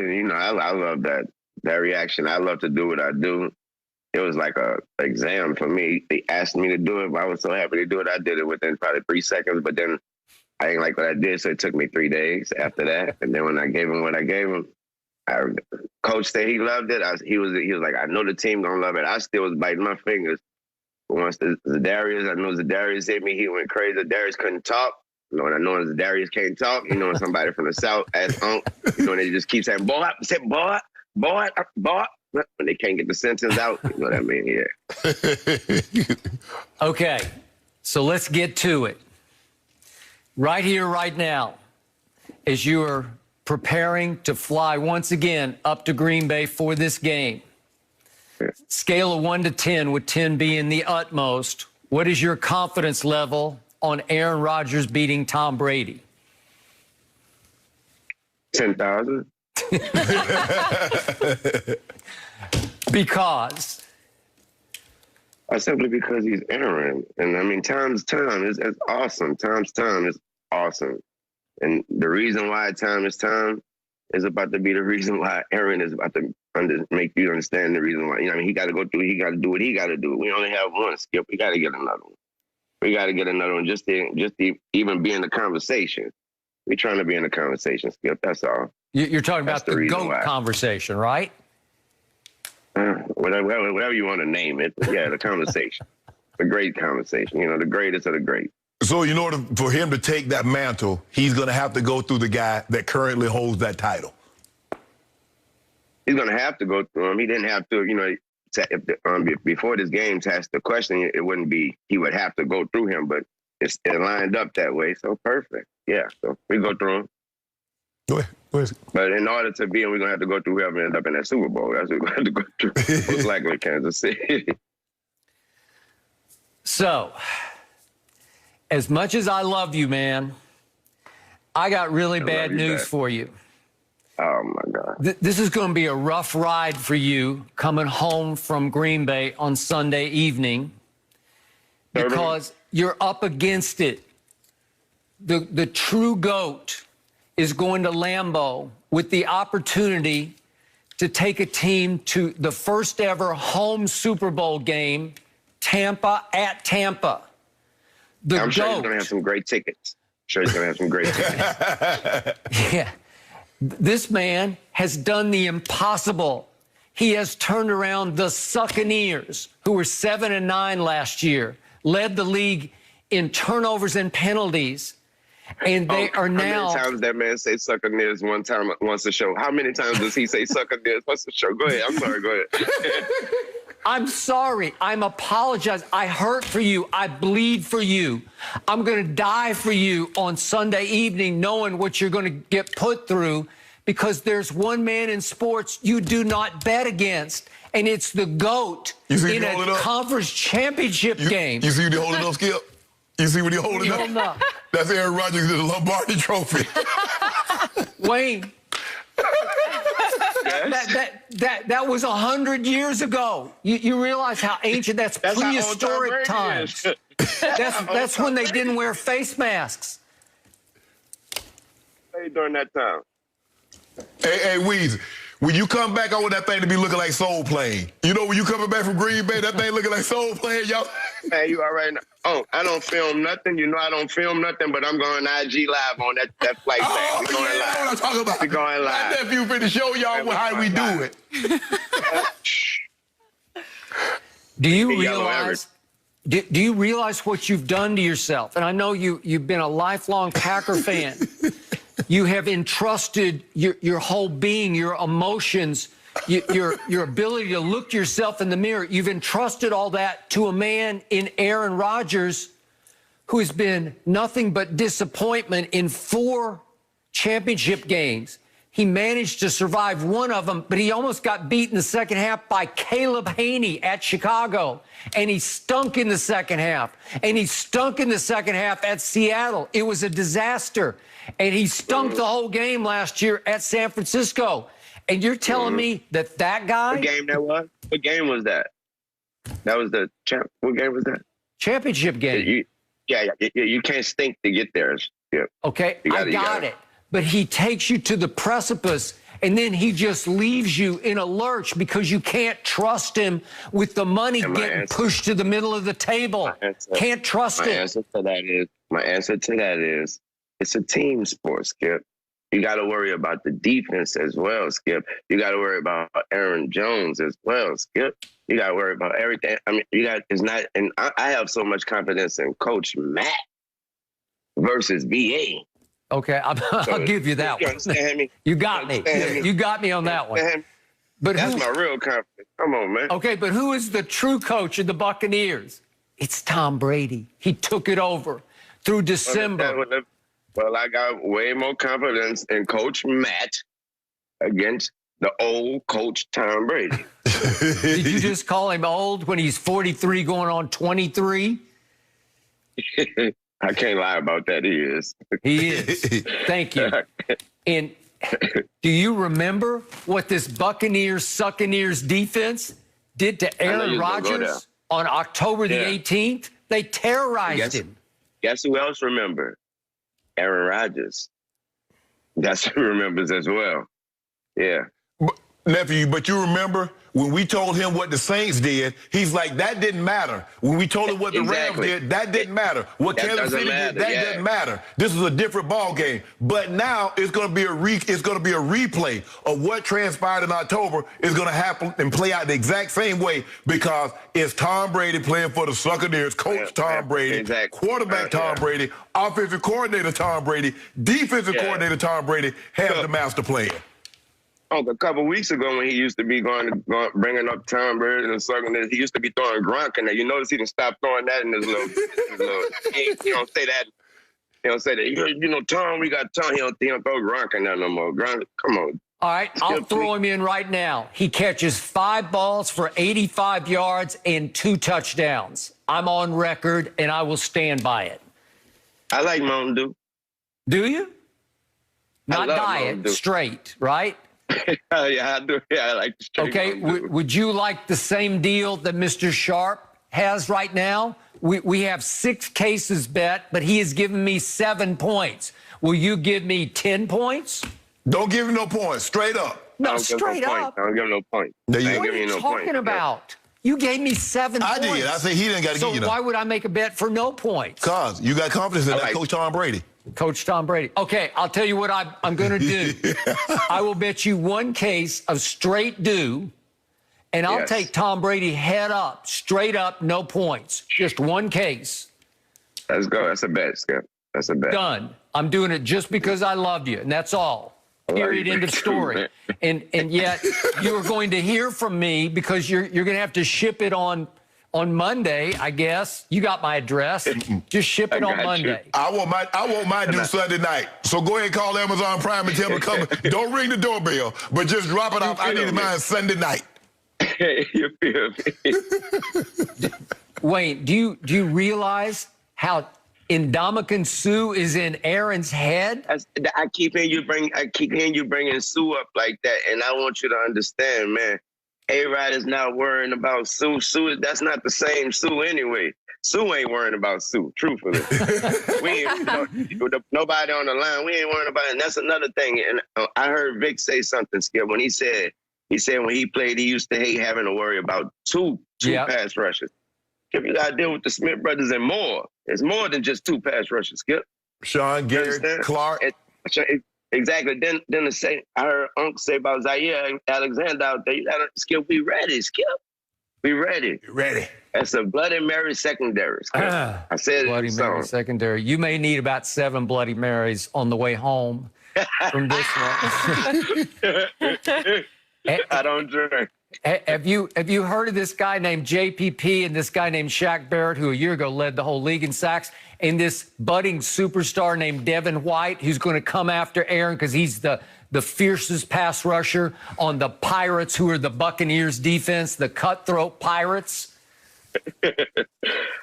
You know, I love that reaction. I love to do what I do. It was like a exam for me. They asked me to do it, but I was so happy to do it. I did it within probably 3 seconds, but then I didn't like what I did, so it took me 3 days after that. And then when I gave him what I gave him, coach said he loved it. He was like, I know the team gonna love it. I still was biting my fingers. But once Zadarius, I know Zadarius hit me, he went crazy. Zadarius couldn't talk. You know, and I know Zadarius can't talk. You know, somebody from the South asked you know, and they just keep saying, boy, boy. When they can't get the sentence out, you know what I mean? Yeah. Okay, so let's get to it. Right here, right now, as you are preparing to fly once again up to Green Bay for this game, scale of 1 to 10, with 10 being the utmost, what is your confidence level on Aaron Rodgers beating Tom Brady? 10,000. Because? Simply because he's Aaron. And I mean, time's time. It's awesome. Time's time is awesome. And the reason why time is time is about to be the reason why Aaron is about to make you understand the reason why. You know, I mean, he got to go through, he got to do what he got to do. We only have one, Skip. We got to get another one. We got to get another one just to even be in the conversation. We're trying to be in the conversation, Skip. That's all. You're talking about the GOAT conversation, right? Whatever you want to name it. But yeah, the conversation. The great conversation. You know, the greatest of the great. So in order for him to take that mantle, he's going to have to go through the guy that currently holds that title. He's going to have to go through him. He didn't have to, you know, before this game to ask the question, it wouldn't be he would have to go through him, but it lined up that way. So perfect. Yeah, so we go through him. But in order to be, we're going to have to go through whoever ends up in that Super Bowl. That's what we're going to have to go through. Most likely Kansas City. So, as much as I love you, man, I got really bad news for you. Oh, my God. This is going to be a rough ride for you coming home from Green Bay on Sunday evening because you're up against it. The true GOAT is going to Lambeau with the opportunity to take a team to the first ever home Super Bowl game, Tampa at Tampa. I'm sure he's going to have some great tickets. Yeah. This man has done the impossible. He has turned around the Succaneers, who were 7-9 last year, led the league in turnovers and penalties. And they are now. How many times that man say Succaneers once a show? How many times does he say Succaneers once a show? Go ahead. I'm sorry. Go ahead. I'm sorry. I'm apologizing. I hurt for you. I bleed for you. I'm going to die for you on Sunday evening knowing what you're going to get put through, because there's one man in sports you do not bet against, and it's the GOAT in a conference championship game. You see what he holding up, Skip? You see what he holding up? That's Aaron Rodgers in the Lombardi Trophy. Wayne. That was 100 years ago. You realize how ancient that's prehistoric times. That's when they didn't wear face masks. Hey, during that time. Hey, Weezy, when you come back, I want that thing to be looking like Soul Plane. You know, when you coming back from Green Bay, that thing looking like Soul Plane, y'all. Hey, you all right now? Oh, I don't film nothing. You know I don't film nothing, but I'm going IG live on that flight back. We're going live. That's what I'm talking about. We're going live. My nephew finna show y'all how we do it. Do you realize what you've done to yourself? And I know you've been a lifelong Packer fan. You have entrusted your whole being, your emotions, your ability to look yourself in the mirror. You've entrusted all that to a man in Aaron Rodgers who has been nothing but disappointment in 4 championship games. He managed to survive one of them, but he almost got beat in the second half by Caleb Haney at Chicago. And he stunk in the second half. And he stunk in the second half at Seattle. It was a disaster. And he stunk the whole game last year at San Francisco. And you're telling me that guy... What game that was? What game was that? That was the... What game was that? Championship game. You can't stink to get there. Yeah. Okay, I got it. But he takes you to the precipice, and then he just leaves you in a lurch because you can't trust him with the money getting pushed to the middle of the table. Can't trust him. My answer to that is it's a team sport, Skip. You got to worry about the defense as well, Skip. You got to worry about Aaron Jones as well, Skip. You got to worry about everything. I mean, I have so much confidence in Coach Matt versus VA. Okay, I'll give you that you one. Understand me? You got me. You got me on that one. But that's my real confidence. Come on, man. Okay, but who is the true coach of the Buccaneers? It's Tom Brady. He took it over through December. Well, I got way more confidence in Coach Matt against the old Coach Tom Brady. Did you just call him old when he's 43 going on 23? I can't lie about that. He is. He is. Thank you. And do you remember what this Buccaneers Succaneers defense did to Aaron Rodgers on October the 18th? They terrorized him. Guess who else remembered? Aaron Rodgers. That's who remembers as well. Yeah. Nephew, but you remember when we told him what the Saints did, he's like, that didn't matter. When we told him what the Rams did, that didn't matter. What Kansas City did, that didn't matter. This is a different ball game. But now it's going to be a replay of what transpired in October is going to happen and play out the exact same way because it's Tom Brady playing for the Succaneers, Coach Tom Brady, quarterback Tom Brady, offensive coordinator Tom Brady, defensive coordinator Tom Brady has the master plan. A couple weeks ago when he used to be bringing up Tom Brady and Succaneers, he used to be throwing Gronk in there. You notice he didn't stop throwing that in his little he don't say that. He don't say that. You know, Tom, we got Tom. He don't throw Gronk in there no more. Gronk, come on. All right, I'll throw him in right now. He catches 5 balls for 85 yards and 2 touchdowns. I'm on record, and I will stand by it. I like Mountain Dew. Do you? Not diet, straight, right? Yeah, I do. Yeah, I like the straight. Okay, would you like the same deal that Mr. Sharp has right now? We have 6 cases bet, but he has given me 7 points. Will you give me 10 points? Don't give him no points. Straight up. No, straight up. I don't give him no point. What are you talking about? You gave me 7 points. I did. I said he didn't got to give you So why would I make a bet for no points? Because you got confidence in that Coach Tom Brady. Coach Tom Brady. Okay, I'll tell you what I'm going to do. I will bet you 1 case of straight dew, and I'll take Tom Brady head up, straight up, no points. Just 1 case. Let's go. That's a bet, Skip. That's a bet. Done. I'm doing it just because I love you, and that's all. Period. End of story. And yet you are going to hear from me because you're going to have to ship it on Monday, I guess. You got my address. Just ship it on Monday. I want my due Sunday night. So go ahead and call Amazon Prime and tell them to come. Don't ring the doorbell, but just drop it off. I need mine Sunday night. You feel me? Wayne, do you realize how Ndamukong Suh is in Aaron's head? I keep hearing you bringing Sue up like that, and I want you to understand, man. A-Rod is not worrying about Sue. That's not the same Sue anyway. Sue ain't worrying about Sue, truthfully. We ain't, nobody on the line, we ain't worrying about it. And that's another thing. And I heard Vic say something, Skip, when he said when he played, he used to hate having to worry about two pass rushes. Skip, you got to deal with the Smith brothers and more. It's more than just 2 pass rushes, Skip. Sean, Garrett, Clark. Exactly. Then I heard Uncle say about Zaire Alexander out there. You got to, Skip, we ready, Skip. We ready. Ready. That's a Bloody Mary secondary, Skip. I said Bloody it. Mary secondary. You may need about 7 Bloody Marys on the way home from this one. I don't drink. Have you heard of this guy named JPP and this guy named Shaq Barrett, who a year ago led the whole league in sacks, and this budding superstar named Devin White, who's going to come after Aaron because he's the fiercest pass rusher on the Pirates, who are the Buccaneers defense, the cutthroat Pirates? I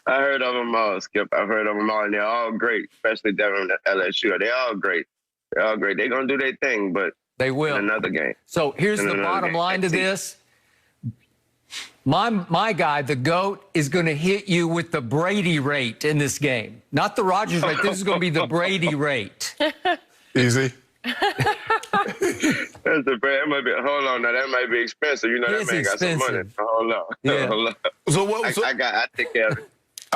heard of them all, Skip. I've heard of them all, and they're all great, especially Devin at LSU. They're all great. They're all great. They're going to do their thing, but they will. In another game. So here's the bottom line to this. My guy, the GOAT, is going to hit you with the Brady rate in this game. Not the Rodgers rate. This is going to be the Brady rate. Easy. That's the brand. That might be. Hold on, now that might be expensive. You know that It's man got some money. expensive. Hold on. Yeah. Hold on. So what? I take care of it.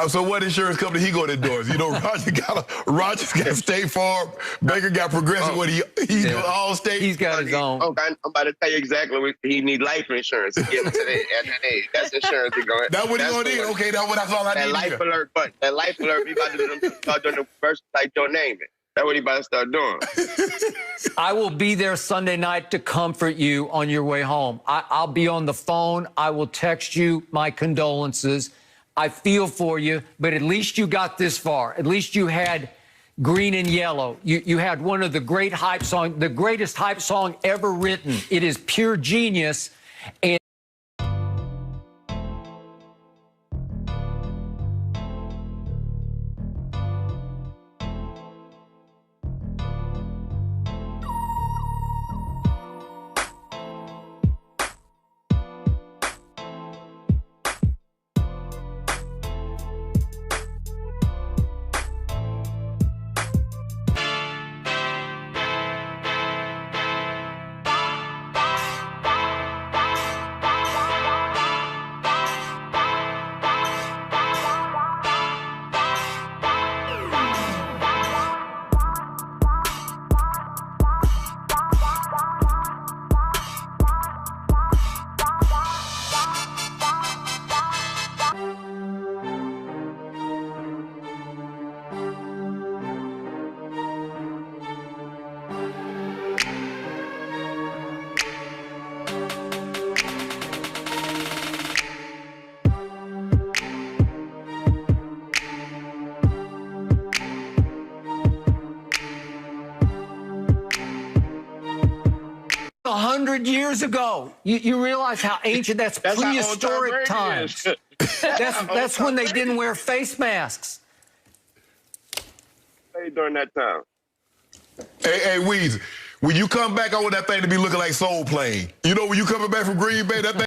So what insurance company he go to endorse? You know, Roger's got State Farm, Baker got Progressive. What he all state. He's got his own. Okay, I'm about to tell you exactly what he need. Life insurance to get him to that age. That's insurance he going. That's what he gonna need. Okay, that's all I need. That life alert button. That life alert. He about to start doing the first like your name it. That's what he about to start doing. I will be there Sunday night to comfort you on your way home. I'll be on the phone. I will text you my condolences. I feel for you, but at least you got this far. At least you had Green and Yellow. You had one of the great hype song, the greatest hype song ever written. It is pure genius. And years ago, you realize how ancient that's prehistoric times. That's when they didn't wear face masks. During that time. Hey, Weezy, when you come back, I want that thing to be looking like Soul Plane. You know, when you coming back from Green Bay, that thing